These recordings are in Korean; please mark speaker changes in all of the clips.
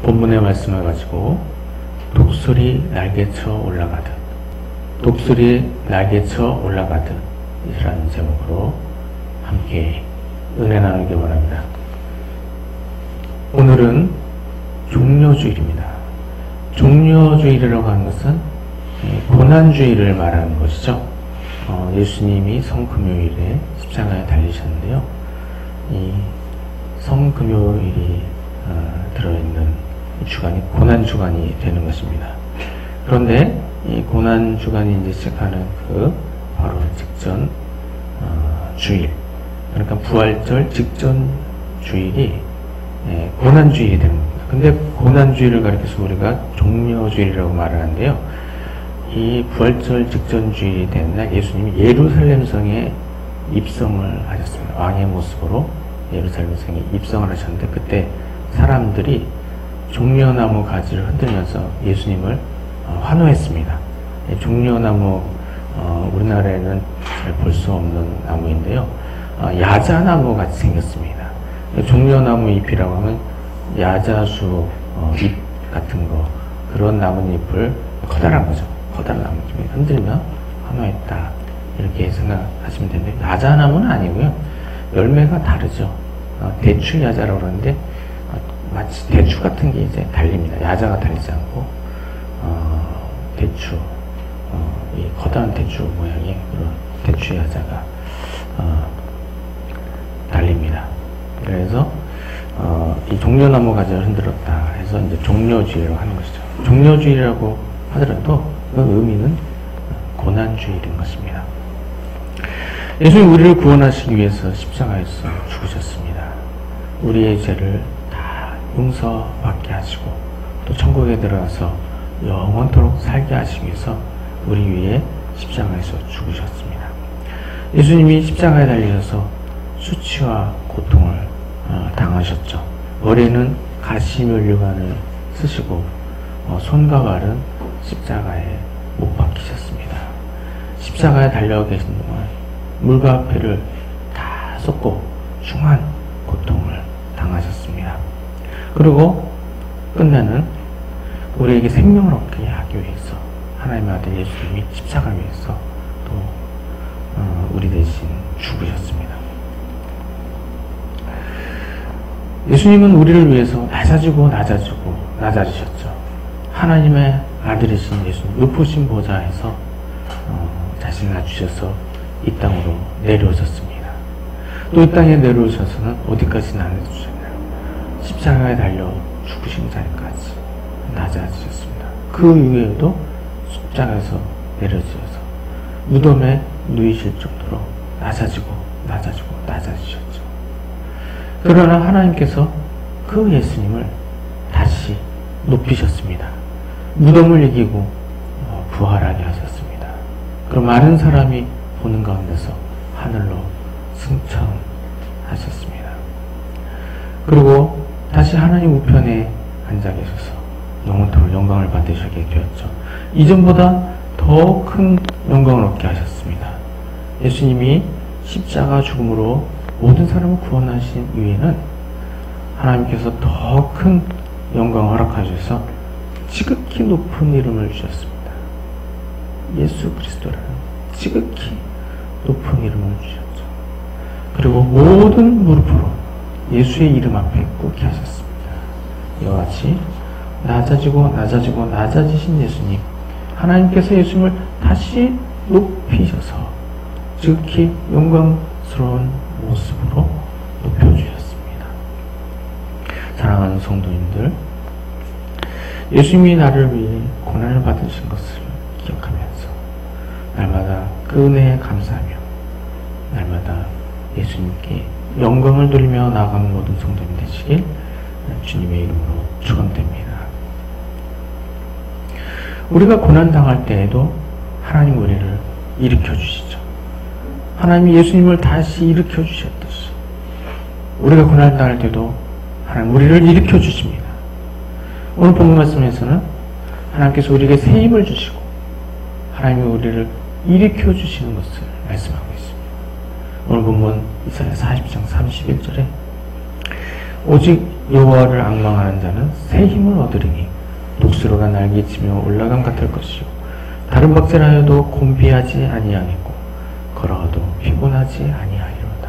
Speaker 1: 본문의 말씀을 가지고 독수리 날개쳐 올라가듯, 독수리 날개쳐 올라가듯 이라는 제목으로 함께 은혜 나누기 바랍니다. 오늘은 종려주일입니다. 종려주일이라고 하는 것은 고난주일을 말하는 것이죠. 예수님이 성금요일에 십자가에 달리셨는데요. 이 성금요일이 들어있는 주간이 고난주간이 되는 것입니다. 그런데 이 고난주간이 이제 시작하는 바로 직전 주일, 그러니까 부활절 직전 주일이 고난주일이 되는 겁니다. 근데 고난주일을 가리켜서 우리가 종려주일이라고 말을 하는데요. 이 부활절 직전 주일이 되는 날 예수님이 예루살렘 성에 입성을 하셨습니다. 왕의 모습으로 예루살렘 성에 입성을 하셨는데, 그때 사람들이 종려나무 가지를 흔들면서 예수님을 환호했습니다. 종려나무, 우리나라에는 잘 볼 수 없는 나무인데요. 야자나무 같이 생겼습니다. 종려나무 잎이라고 하면 야자수 잎 같은 거, 그런 나뭇잎을 커다란 거죠. 커다란 나뭇잎을 흔들며 환호했다, 이렇게 생각하시면 되는데, 야자나무는 아니고요. 열매가 다르죠. 대추야자라고 그러는데 마치 대추 같은 게 이제 달립니다. 야자가 달리지 않고 대추, 이 커다란 대추 모양의 그런 대추야자가 달립니다. 그래서 이 종려나무 가지를 흔들었다 해서 이제 종려주일이라고 하는 것이죠. 종려주일이라고 하더라도 그 의미는 고난주일인 것입니다. 예수님 우리를 구원하시기 위해서 십자가에서 죽으셨습니다. 우리의 죄를 다 용서받게 하시고 또 천국에 들어가서 영원토록 살게 하시기 위해서 우리 위해 십자가에서 죽으셨습니다. 예수님이 십자가에 달리셔서 수치와 고통을 당하셨죠. 머리에는 가시면류관을 쓰시고 손과 발은 십자가에 못 박히셨습니다. 십자가에 달려 계신 동안 물과 배를 다 쏟고 흉한 고통을 당하셨습니다. 그리고 끝내는 우리에게 생명을 얻게 하기 위해서 하나님의 아들 예수님이 십자가 위에서 또 우리 대신 죽으셨습니다. 예수님은 우리를 위해서 낮아지셨죠. 하나님의 아들이신 예수님, 높으신 보좌에서 자신을 낮추셔서 이 땅으로 내려오셨습니다. 또 이 땅에 내려오셔서는 어디까지 낮아지셨나요? 십자가에 달려 죽으신 자리까지 낮아지셨습니다. 그 이후에도 십자가에서 내려지셔서 무덤에 누이실 정도로 낮아지셨죠. 그러나 하나님께서 그 예수님을 다시 높이셨습니다. 무덤을 이기고 부활하게 하셨습니다. 그럼 많은 사람이 보는 가운데서 하늘로 승천하셨습니다. 그리고 다시 하나님 우편에 앉아 계셔서 영원토록 영광을 받으시게 되었죠. 이전보다 더 큰 영광을 얻게 하셨습니다. 예수님이 십자가 죽음으로 모든 사람을 구원하신 이후에는 하나님께서 더 큰 영광을 허락하셔서 지극히 높은 이름을 주셨습니다. 예수 그리스도라는 지극히 높은 이름을 주셨죠. 그리고 모든 무릎으로 예수의 이름 앞에 꿇게 하셨습니다. 이와 같이 낮아지신 예수님, 하나님께서 예수님을 다시 높이셔서 지극히 영광스러운 모습으로 높여주셨습니다. 사랑하는 성도님들, 예수님이 나를 위해 고난을 받으신 것을 기억하면서 날마다 그 은혜에 감사하며 날마다 예수님께 영광을 돌리며 나아가는 모든 성도님 되시길 주님의 이름으로 축원드립니다. 우리가 고난당할 때에도 하나님 우리를 일으켜주시죠. 하나님이 예수님을 다시 일으켜주셨듯이 우리가 고난당할 때도 하나님 우리를 일으켜주십니다. 오늘 본문 말씀에서는 하나님께서 우리에게 새 힘을 주시고 하나님이 우리를 일으켜주시는 것을 말씀하고 있습니다. 오늘 본문 이사야 40장 31절에 오직 여호와를 앙망하는 자는 새 힘을 얻으리니 독수리가 날개치며 올라감 같을 것이요 다른 박질하여도 곤비하지 아니하겠고 걸어가도 피곤하지 아니하리로다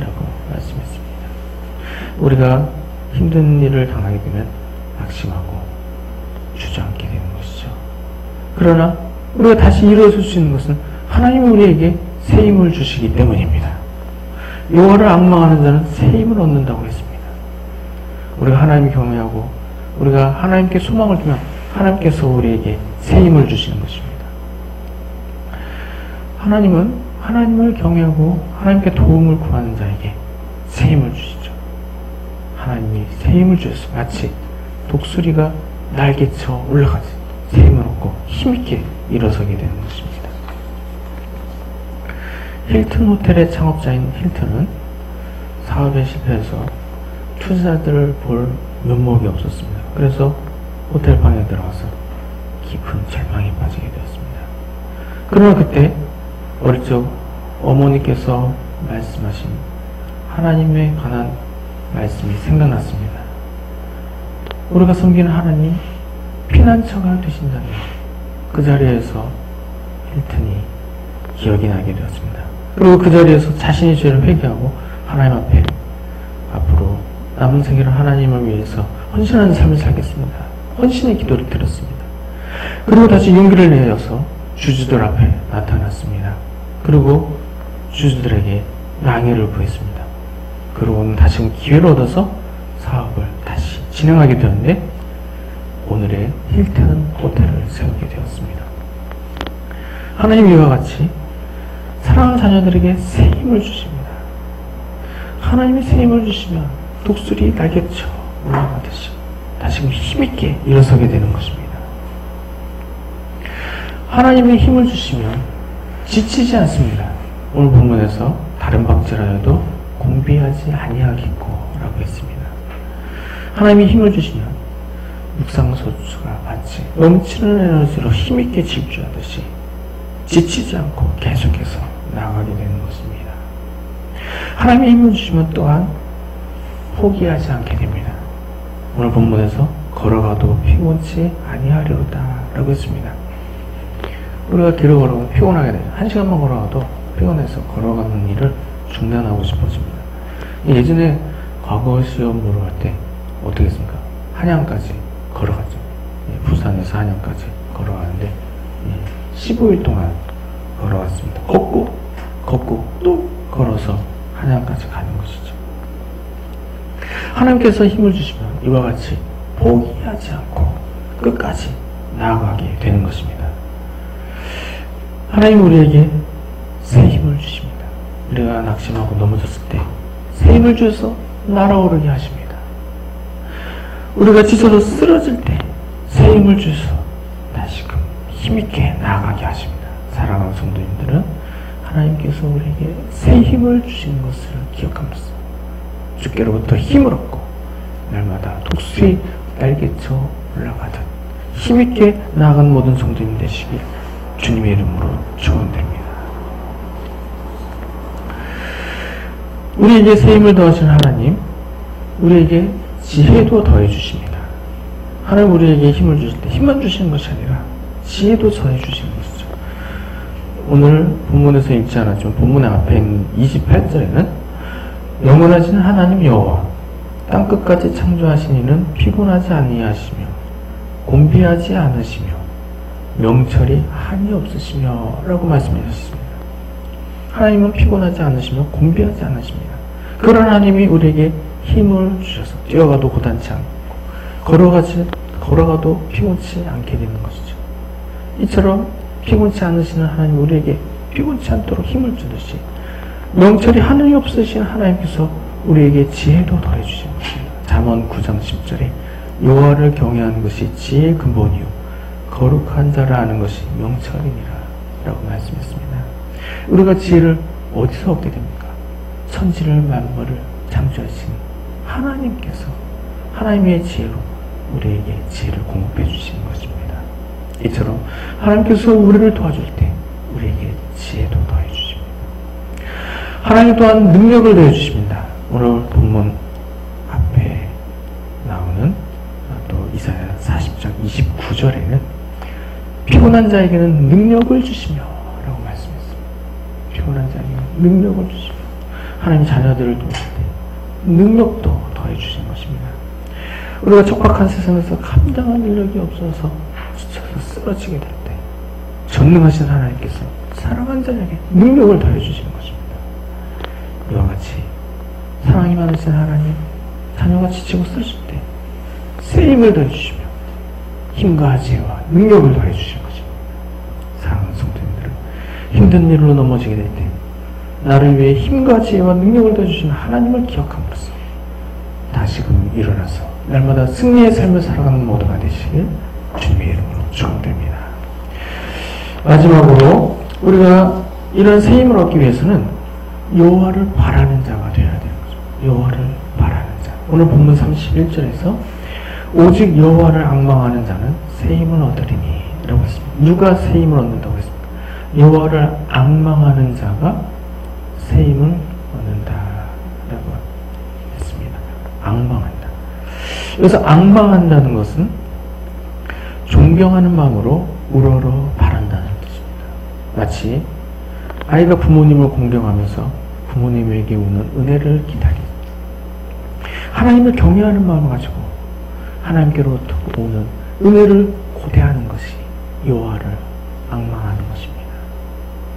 Speaker 1: 라고 말씀했습니다. 우리가 힘든 일을 당하게 되면 낙심하고 주저앉게 되는 것이죠. 그러나 우리가 다시 일어설 수 있는 것은 하나님이 우리에게 새 힘을 주시기 때문입니다. 여호와를 앙망하는 자는 새 힘을 얻는다고 했습니다. 우리가 하나님을 경외하고 우리가 하나님께 소망을 두면 하나님께서 우리에게 새 힘을 주시는 것입니다. 하나님은 하나님을 경외하고 하나님께 도움을 구하는 자에게 새 힘을 주시죠. 하나님이 새 힘을 주셨어요. 마치 독수리가 날개쳐 올라가지 새 힘을 얻고 힘있게 일어서게 되는 것입니다. 힐튼 호텔의 창업자인 힐튼은 사업에 실패해서 투자자들을 볼 면목이 없었습니다. 그래서 호텔 방에 들어가서 깊은 절망에 빠지게 되었습니다. 그러나 그때 어릴 적 어머니께서 말씀하신 하나님에 관한 말씀이 생각났습니다. 우리가 섬기는 하나님 피난처가 되신다는 그 자리에서 힐튼이 기억이 나게 되었습니다. 그리고 그 자리에서 자신의 죄를 회개하고 하나님 앞에 앞으로 남은 생애를 하나님을 위해서 헌신하는 삶을 살겠습니다. 헌신의 기도를 드렸습니다. 그리고 다시 용기를 내어서 주주들 앞에 나타났습니다. 그리고 주주들에게 양해를 구했습니다. 그리고는 다시 기회를 얻어서 사업을 다시 진행하게 되었는데 오늘의 힐튼 호텔을 세우게 되었습니다. 하나님 이와 같이 사랑하는 자녀들에게 새 힘을 주십니다. 하나님이 새 힘을 주시면 독수리 날개쳐 올라가듯이 다시금 힘있게 일어서게 되는 것입니다. 하나님의 힘을 주시면 지치지 않습니다. 오늘 본문에서 다른 박질하여도 곤비하지 아니하겠고 라고 했습니다. 하나님이 힘을 주시면 육상소수가 마치 넘치는 에너지로 힘있게 질주하듯이 지치지 않고 계속해서 나아가게 되는 것입니다. 하나님의 힘을 주시면 또한 포기하지 않게 됩니다. 오늘 본문에서 걸어가도 피곤치 아니하리로다 라고 했습니다. 우리가 길을 걸어가면 피곤하게 돼요. 1시간만 걸어가도 피곤해서 걸어가는 일을 중단하고 싶어집니다. 예전에 과거 시험 보러 갈 때 어떻게 했습니까? 한양까지 걸어갔죠. 부산에서 한양까지 걸어가는데 15일 동안 걸어갔습니다. 걷고 또 걸어서 한양까지 가는 것이죠. 하나님께서 힘을 주시면 이와 같이 포기하지 않고 끝까지 나아가게 되는 것입니다. 하나님 우리에게 새 힘을 주십니다. 우리가 낙심하고 넘어졌을 때 새 힘을 주셔서 날아오르게 하십니다. 우리가 지쳐서 쓰러질 때 새 힘을 주셔서 다시금 힘있게 나아가게 하십니다. 사랑하는 성도님들은 하나님께서 우리에게 새 힘을 주시는 것을 기억하면서 주께로부터 힘을 얻고 날마다 독수리 날개쳐 올라가듯 힘있게 나아간 모든 성도님 되시길 주님의 이름으로 축원드립니다. 우리에게 새 힘을 더하신 하나님, 우리에게 지혜도 더해 주십니다. 하나님 우리에게 힘을 주실 때 힘만 주시는 것이 아니라 지혜도 더해 주시는 것이죠. 오늘 본문에서 읽지 않았지만 본문의 앞에 있는 28절에는 영원하신 하나님 여호와 땅끝까지 창조하신 이는 피곤하지 아니하시며 곤비하지 않으시며 명철이 한이 없으시며 라고 말씀하셨습니다. 하나님은 피곤하지 않으시며 곤비하지 않으십니다. 그런 하나님이 우리에게 힘을 주셔서 뛰어가도 고단치 않고 걸어가도 피곤치 않게 되는 것이죠. 이처럼 피곤치 않으시는 하나님 우리에게 피곤치 않도록 힘을 주듯이 명철이 한이 없으신 하나님께서 우리에게 지혜도 더해 주시는 것입니다. 잠언 9장 10절에 여호와를 경외하는 것이 지혜의 근본이요 거룩한 자를 아는 것이 명철이니라 라고 말씀했습니다. 우리가 지혜를 어디서 얻게 됩니까? 천지를 만물을 창조하신 하나님께서 하나님의 지혜로 우리에게 지혜를 공급해 주시는 것입니다. 이처럼 하나님께서 우리를 도와줄 때 우리에게 지혜도 더해 주십니다. 하나님 또한 능력을 내주십니다. 오늘 본문 말씀은 또 이사야 40장 29절에는 피곤한 자에게는 능력을 주시며 라고 말씀했습니다. 피곤한 자에게는 능력을 주시며 하나님 자녀들을 도우실 때 능력도 더해 주신 것입니다. 우리가 척박한 세상에서 감당할 능력이 없어서 지쳐서 쓰러지게 될 때 전능하신 하나님께서 사랑하는 자에게 능력을 더해 주시는 것입니다. 이와 같이 사랑이 많으신 하나님, 자녀가 지치고 쓰러질 때 새 힘을 더해 주시며 힘과 지혜와 능력을 더해 주시는 것입니다. 사랑하는 성도님들은 힘든 일로 넘어지게 될 때 나를 위해 힘과 지혜와 능력을 더해 주시는 하나님을 기억함으로써 다시금 일어나서 날마다 승리의 삶을 살아가는 모두가 되시길 주님의 이름으로 축원드립니다. 마지막으로 우리가 이런 새 힘을 얻기 위해서는 여호와를 바라는 자가 되어야 되는 거죠. 여호와를 바라는 자. 오늘 본문 31절에서 오직 여호와를 앙망하는 자는 새 힘을 얻으리니 라고 했습니다. 누가 새 힘을 얻는다고 했습니까? 여호와를 앙망하는 자가 새 힘을 얻는다 라고 했습니다. 앙망한다. 여기서 앙망한다는 것은 존경하는 마음으로 우러러 바란다는 뜻입니다. 마치 아이가 부모님을 공경하면서 부모님에게 오는 은혜를 기다리고 하나님을 경외하는 마음을 가지고 하나님께로부터 오는 은혜를 고대하는 것이 여호와를 앙망하는 것입니다.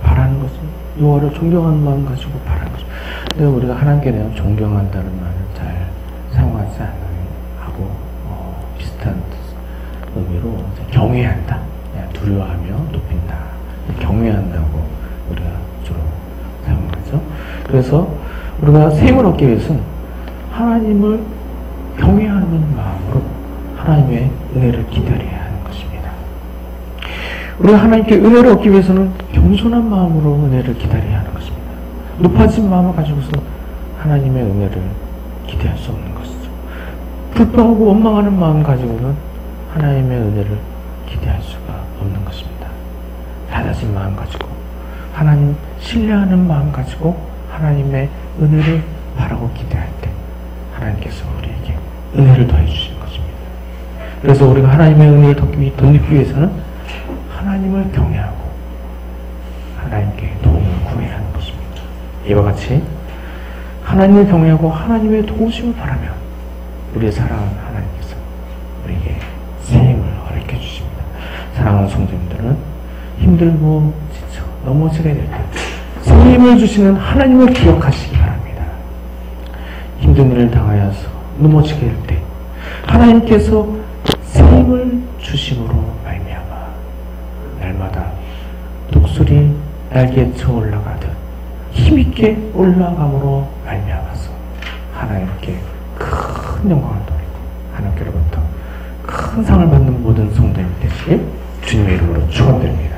Speaker 1: 바라는 것은 여호와를 존경하는 마음 가지고 바라는 것입니다. 근데 우리가 하나님께 대한 존경한다는 말을 잘 사용하지 않고 비슷한 의미로 경외한다, 두려워하며 높인다, 경외한다고 우리가 주로 사용하죠. 그래서 우리가 새 힘을 얻기 위해서는 하나님을 경외하는 마음으로 하나님의 은혜를 기다려야 하는 것입니다. 우리가 하나님께 은혜를 얻기 위해서는 겸손한 마음으로 은혜를 기다려야 하는 것입니다. 높아진 마음을 가지고서 하나님의 은혜를 기대할 수 없는 것이죠. 불평하고 원망하는 마음 가지고는 하나님의 은혜를 기대할 수가 없는 것입니다. 낮아진 마음 가지고 하나님 신뢰하는 마음 가지고 하나님의 은혜를 바라고 기대할 때 하나님께서 우리에게 은혜를 더해 주시는 것입니다. 그래서 우리가 하나님의 은혜를 덧입기 위해서는 하나님을 경외하고 하나님께 도움을 구해야 하는 것입니다. 이와 같이 하나님을 경외하고 하나님의 도우심을 바라면 우리의 사랑하는 하나님께서 우리에게 새 힘을 허락해 주십니다. 사랑하는 성도님들은 힘들고 지쳐 넘어지게 될 때 새 힘을 주시는 하나님을 기억하시기 바랍니다. 힘든 일을 당하여서 넘어지게 될 때 하나님께서 새 힘을 주심으로 말미암아 날마다 독수리 날개에 쳐 올라가듯 힘있게 올라감으로 말미암아서 하나님께 큰 영광을 돌리고 하나님께로부터 큰 상을 받는 모든 성도님 되시길 주님의 이름으로 축원드립니다.